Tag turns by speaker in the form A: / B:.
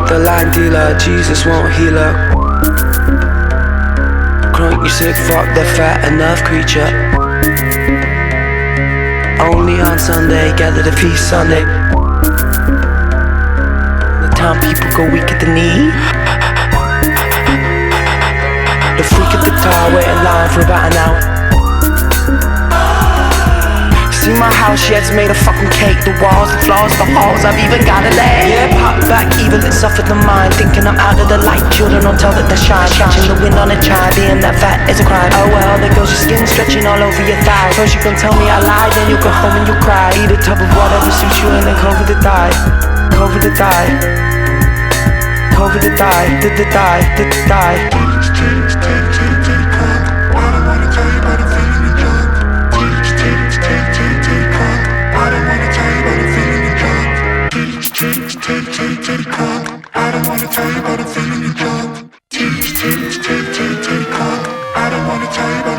A: the line dealer, Jesus won't heal her. Crunk, you sick fuck, the fat enough creature. Only on Sunday, gather the feast Sunday. The town people go weak at the knee. The freak at the car, wait in line for about an hour. See my house, yeah, it's made of fucking cake. The walls, the floors, the halls, I've even got a leg. Yeah, pop back, evil, it's off of the mind. Thinking I'm out of the light, children don't tell that they shine. Catching the wind on a chime, being that fat is a crime. Oh well, there goes your skin stretching all over your thighs. First you gon' tell me I lied, then you go home and you cry. Eat a tub of whatever suits you and then cover the die. Cover the die. Cover the die, did the die, did the die.
B: I don't wanna tell you about a feeling you drunk. I don't wanna tell you about